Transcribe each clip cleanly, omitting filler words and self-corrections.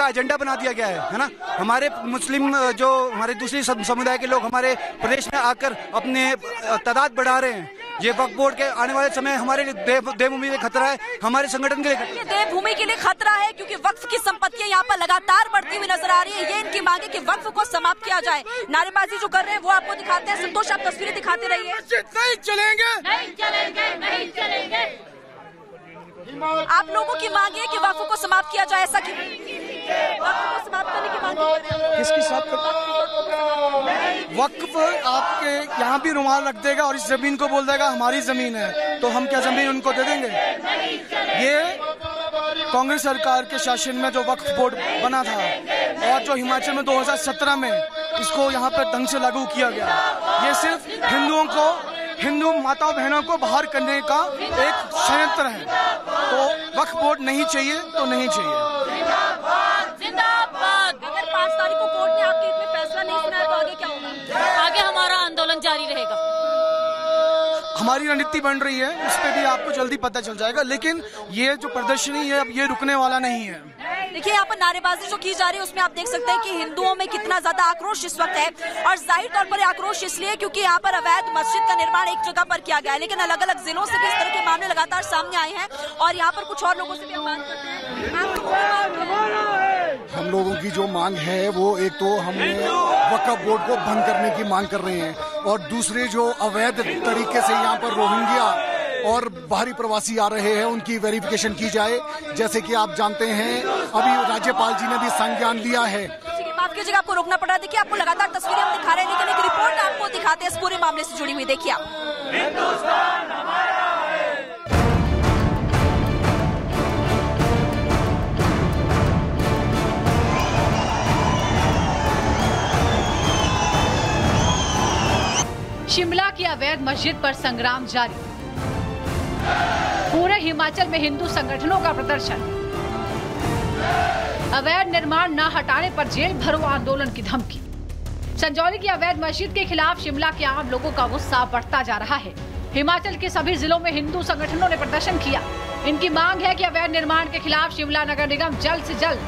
का एजेंडा बना दिया गया है ना। हमारे मुस्लिम जो हमारे दूसरे समुदाय के लोग हमारे प्रदेश में आकर अपने तादाद बढ़ा रहे हैं। ये वक्फ बोर्ड के आने वाले समय हमारे लिए देवभूमि के लिए खतरा है, हमारे संगठन के लिए देवभूमि के लिए खतरा है, क्योंकि वक्फ की संपत्तियां यहाँ पर लगातार बढ़ती हुई नजर आ रही है। ये इनकी मांग है कि वक्फ को समाप्त किया जाए। नारेबाजी जो कर रहे हैं वो आपको दिखाते हैं। संतोष, आप तस्वीरें दिखाते रहिए। नहीं चलेंगे, नहीं चलेंगे, नहीं चलेंगे। आप लोगों की मांग है कि वक्फ को समाप्त किया जाए, ऐसा क्यों? वक्फ को समाप्त करने की मांग किसकी साथ वक्फ आपके यहाँ भी रुमाल रख देगा और इस जमीन को बोल देगा हमारी जमीन है, तो हम क्या जमीन उनको दे देंगे? ये कांग्रेस सरकार के शासन में जो वक्फ बोर्ड बना था और जो हिमाचल में 2017 में इसको यहाँ पर ढंग से लागू किया गया, ये सिर्फ हिंदू माताओं बहनों को बाहर करने का एक षड्यंत्र है। तो वक्फ बोर्ड नहीं चाहिए तो नहीं चाहिए। जिंदाबाद। अगर 5 तारीख को कोर्ट ने आपके हित में फैसला नहीं सुनाया तो आगे क्या होगा? आगे हमारा आंदोलन जारी रहेगा। हमारी रणनीति बन रही है, उस पर भी आपको जल्दी पता चल जाएगा। लेकिन ये जो प्रदर्शनी है अब ये रुकने वाला नहीं है। देखिए, यहाँ पर नारेबाजी जो की जा रही है उसमें आप देख सकते हैं कि हिंदुओं में कितना ज्यादा आक्रोश इस वक्त है। और जाहिर तौर पर आक्रोश इसलिए क्योंकि यहाँ पर अवैध मस्जिद का निर्माण एक जगह पर किया गया है, लेकिन अलग अलग जिलों से भी इस तरह के मामले लगातार सामने आए हैं। और यहाँ पर कुछ और लोगों से भी हम बात करते हैं। हम लोगों की जो मांग है वो एक तो हम वक्फ बोर्ड को भंग करने की मांग कर रहे हैं, और दूसरे जो अवैध तरीके से यहाँ पर रोहिंग्या और बाहरी प्रवासी आ रहे हैं उनकी वेरिफिकेशन की जाए। जैसे कि आप जानते हैं अभी राज्यपाल जी ने भी संज्ञान लिया है। माफ कीजिएगा, आपको रोकना पड़ा। देखिए, आपको लगातार तस्वीरें हम दिखा रहे हैं, लेकिन एक रिपोर्ट आपको दिखाते हैं इस पूरे मामले से जुड़ी हुई। देखिए आप। शिमला की अवैध मस्जिद पर संग्राम जारी। पूरे हिमाचल में हिंदू संगठनों का प्रदर्शन। अवैध निर्माण न हटाने पर जेल भरो आंदोलन की धमकी। संजौली की अवैध मस्जिद के खिलाफ शिमला के आम लोगों का गुस्सा बढ़ता जा रहा है। हिमाचल के सभी जिलों में हिंदू संगठनों ने प्रदर्शन किया। इनकी मांग है कि अवैध निर्माण के खिलाफ शिमला नगर निगम जल्द से जल्द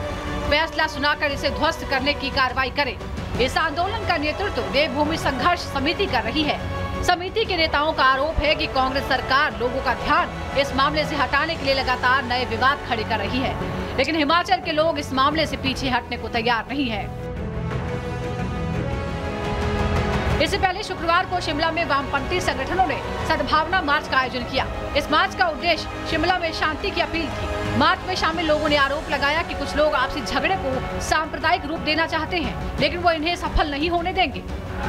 फैसला सुनाकर इसे ध्वस्त करने की कार्रवाई करे। इस आंदोलन का नेतृत्व देवभूमि संघर्ष समिति कर रही है। समिति के नेताओं का आरोप है कि कांग्रेस सरकार लोगों का ध्यान इस मामले से हटाने के लिए लगातार नए विवाद खड़े कर रही है, लेकिन हिमाचल के लोग इस मामले से पीछे हटने को तैयार नहीं है। इससे पहले शुक्रवार को शिमला में वामपंथी संगठनों ने सद्भावना मार्च का आयोजन किया। इस मार्च का उद्देश्य शिमला में शांति की अपील थी। मार्च में शामिल लोगों ने आरोप लगाया कि कुछ लोग आपसी झगड़े को सांप्रदायिक रूप देना चाहते हैं, लेकिन वो इन्हें सफल नहीं होने देंगे।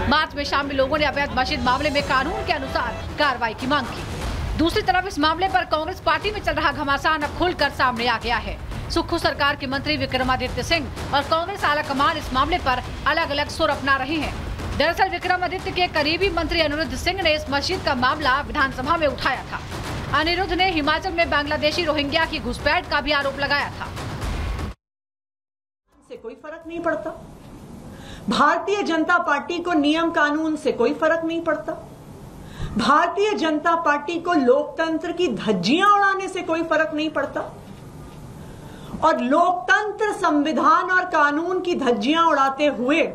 मार्च में शामिल लोगों ने अवैध मस्जिद मामले में कानून के अनुसार कार्रवाई की मांग की। दूसरी तरफ इस मामले पर कांग्रेस पार्टी में चल रहा घमासान अब खुलकर सामने आ गया है। सुक्खू सरकार के मंत्री विक्रमादित्य सिंह और कांग्रेस आलाकमान इस मामले पर अलग अलग सुर अपना रहे हैं। दरअसल विक्रमादित्य के करीबी मंत्री अनिरुद्ध सिंह ने इस मस्जिद का मामला विधानसभा में उठाया था। अनिरुद्ध ने हिमाचल में बांग्लादेशी रोहिंग्या की घुसपैठ का भी आरोप लगाया था। से कोई फर्क नहीं पड़ता। भारतीय जनता पार्टी को नियम कानून से कोई फर्क नहीं पड़ता। भारतीय जनता पार्टी को लोकतंत्र की धज्जियां उड़ाने से कोई फर्क नहीं पड़ता। और लोकतंत्र, संविधान और कानून की धज्जियां उड़ाते हुए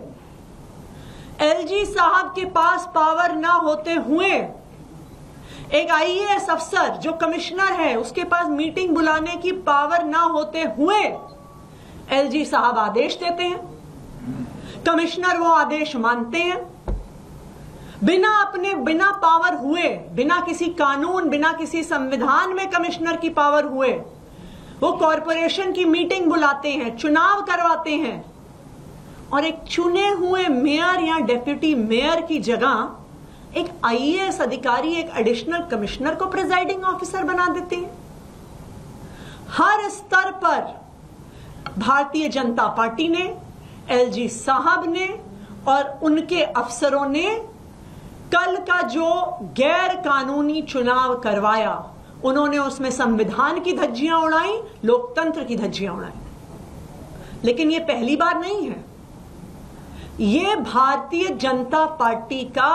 एलजी साहब के पास पावर ना होते हुए एक आईएएस अफसर जो कमिश्नर है उसके पास मीटिंग बुलाने की पावर ना होते हुए एलजी साहब आदेश देते हैं। कमिश्नर वो आदेश मानते हैं। बिना पावर हुए, बिना किसी कानून, बिना किसी संविधान में कमिश्नर की पावर हुए वो कॉरपोरेशन की मीटिंग बुलाते हैं, चुनाव करवाते हैं और एक चुने हुए मेयर या डेप्यूटी मेयर की जगह एक आईएएस अधिकारी, एक एडिशनल कमिश्नर को प्रिजाइडिंग ऑफिसर बना देते हैं। हर स्तर पर भारतीय जनता पार्टी ने, एलजी साहब ने और उनके अफसरों ने कल का जो गैर कानूनी चुनाव करवाया, उन्होंने उसमें संविधान की धज्जियां उड़ाई, लोकतंत्र की धज्जियां उड़ाई। लेकिन यह पहली बार नहीं है। यह भारतीय जनता पार्टी का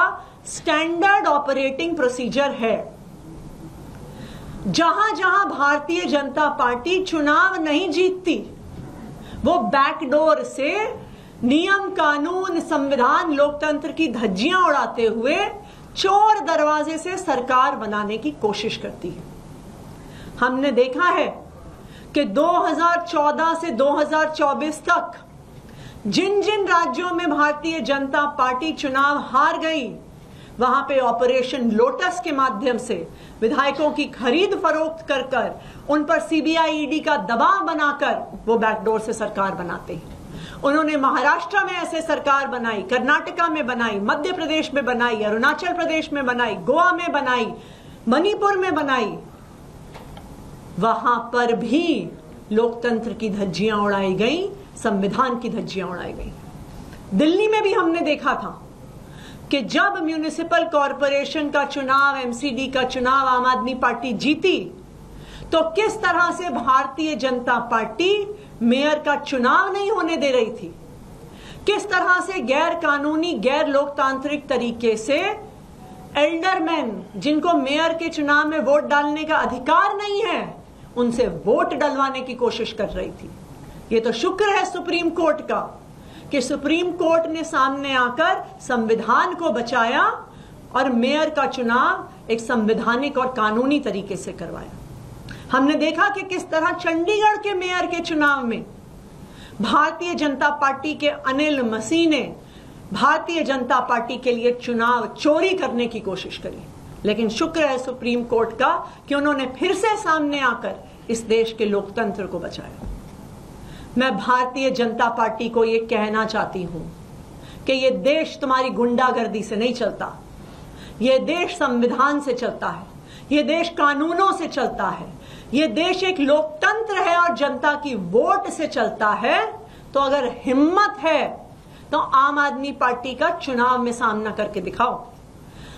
स्टैंडर्ड ऑपरेटिंग प्रोसीजर है। जहां जहां भारतीय जनता पार्टी चुनाव नहीं जीतती वो बैकडोर से नियम, कानून, संविधान, लोकतंत्र की धज्जियां उड़ाते हुए चोर दरवाजे से सरकार बनाने की कोशिश करती है। हमने देखा है कि 2014 से 2024 तक जिन जिन राज्यों में भारतीय जनता पार्टी चुनाव हार गई, वहां पे ऑपरेशन लोटस के माध्यम से विधायकों की खरीद फरोख्त कर कर उन पर सीबीआई, ईडी का दबाव बनाकर वो बैकडोर से सरकार बनाते हैं। उन्होंने महाराष्ट्र में ऐसे सरकार बनाई, कर्नाटका में बनाई, मध्य प्रदेश में बनाई, अरुणाचल प्रदेश में बनाई, गोवा में बनाई, मणिपुर में बनाई। वहां पर भी लोकतंत्र की धज्जियां उड़ाई गई, संविधान की धज्जियां उड़ाई गई। दिल्ली में भी हमने देखा था कि जब म्युनिसिपल कॉरपोरेशन का चुनाव, एमसीडी का चुनाव आम आदमी पार्टी जीती, तो किस तरह से भारतीय जनता पार्टी मेयर का चुनाव नहीं होने दे रही थी, किस तरह से गैर कानूनी, गैर लोकतांत्रिक तरीके से एल्डरमैन, जिनको मेयर के चुनाव में वोट डालने का अधिकार नहीं है, उनसे वोट डलवाने की कोशिश कर रही थी। ये तो शुक्र है सुप्रीम कोर्ट का कि सुप्रीम कोर्ट ने सामने आकर संविधान को बचाया और मेयर का चुनाव एक संवैधानिक और कानूनी तरीके से करवाया। हमने देखा कि किस तरह चंडीगढ़ के मेयर के चुनाव में भारतीय जनता पार्टी के अनिल मसीह ने भारतीय जनता पार्टी के लिए चुनाव चोरी करने की कोशिश करी, लेकिन शुक्र है सुप्रीम कोर्ट का कि उन्होंने फिर से सामने आकर इस देश के लोकतंत्र को बचाया। मैं भारतीय जनता पार्टी को यह कहना चाहती हूं कि यह देश तुम्हारी गुंडागर्दी से नहीं चलता, यह देश संविधान से चलता है, यह देश कानूनों से चलता है, यह देश एक लोकतंत्र है और जनता की वोट से चलता है। तो अगर हिम्मत है तो आम आदमी पार्टी का चुनाव में सामना करके दिखाओ।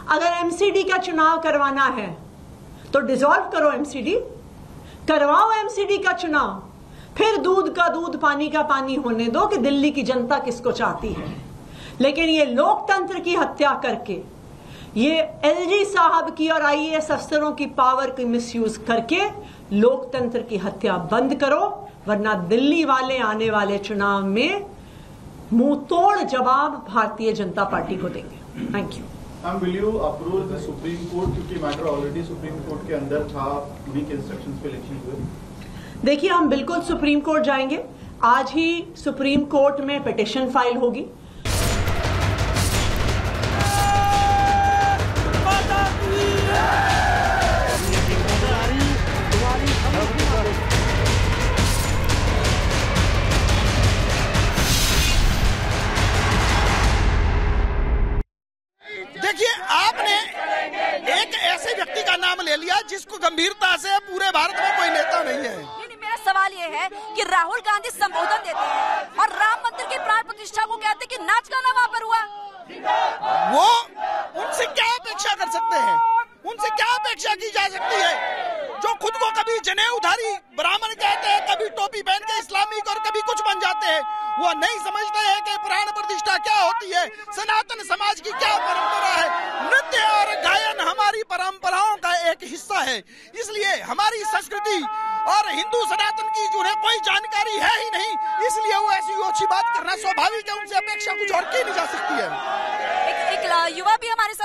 अगर एमसीडी का चुनाव करवाना है तो डिसॉल्व करो एमसीडी, करवाओ एमसीडी का चुनाव, फिर दूध का दूध, पानी का पानी होने दो कि दिल्ली की जनता किसको चाहती है। लेकिन ये लोकतंत्र की हत्या करके, ये एलजी साहब की और आईएएस अफसरों की पावर की मिसयूज करके लोकतंत्र की हत्या बंद करो, वरना दिल्ली वाले आने वाले चुनाव में मुंह तोड़ जवाब भारतीय जनता पार्टी को देंगे। Thank you. Will you approve the Supreme Court, क्योंकि मैटर ऑलरेडी सुप्रीम कोर्ट के अंदर था, उन्हीं के इंस्ट्रक्शंस पे इलेक्शन हुए? देखिए, हम बिल्कुल सुप्रीम कोर्ट जाएंगे। आज ही सुप्रीम कोर्ट में पिटीशन फाइल होगी। देखिए, आपने एक ऐसे व्यक्ति का नाम ले लिया जिसको गंभीरता से पूरे भारत में कोई नेता नहीं है। मेरा सवाल ये है कि राहुल गांधी संबोधन देते हैं और राम मंदिर की प्राण प्रतिष्ठा को कहते हैं कि नाच गाना वहां पर हुआ। वो उनसे क्या अपेक्षा कर सकते हैं? उनसे क्या अपेक्षा की जा सकती है? जो खुद को कभी जनेऊधारी ब्राह्मण कहते हैं, कभी टोपी पहन के इस्लामिक और कभी कुछ बन जाते हैं, वो नहीं समझते हैं कि प्राण प्रतिष्ठा क्या होती है, सनातन समाज की क्या परंपरा है। नृत्य और गायन हमारी परंपराओं का एक हिस्सा है, इसलिए हमारी संस्कृति और हिंदू सनातन की जो है कोई जानकारी है ही नहीं, इसलिए वो ऐसी ओछी बात करना स्वाभाविक है। उनसे अपेक्षा कुछ और की नहीं जा सकती है। एक युवा भी हमारे साथ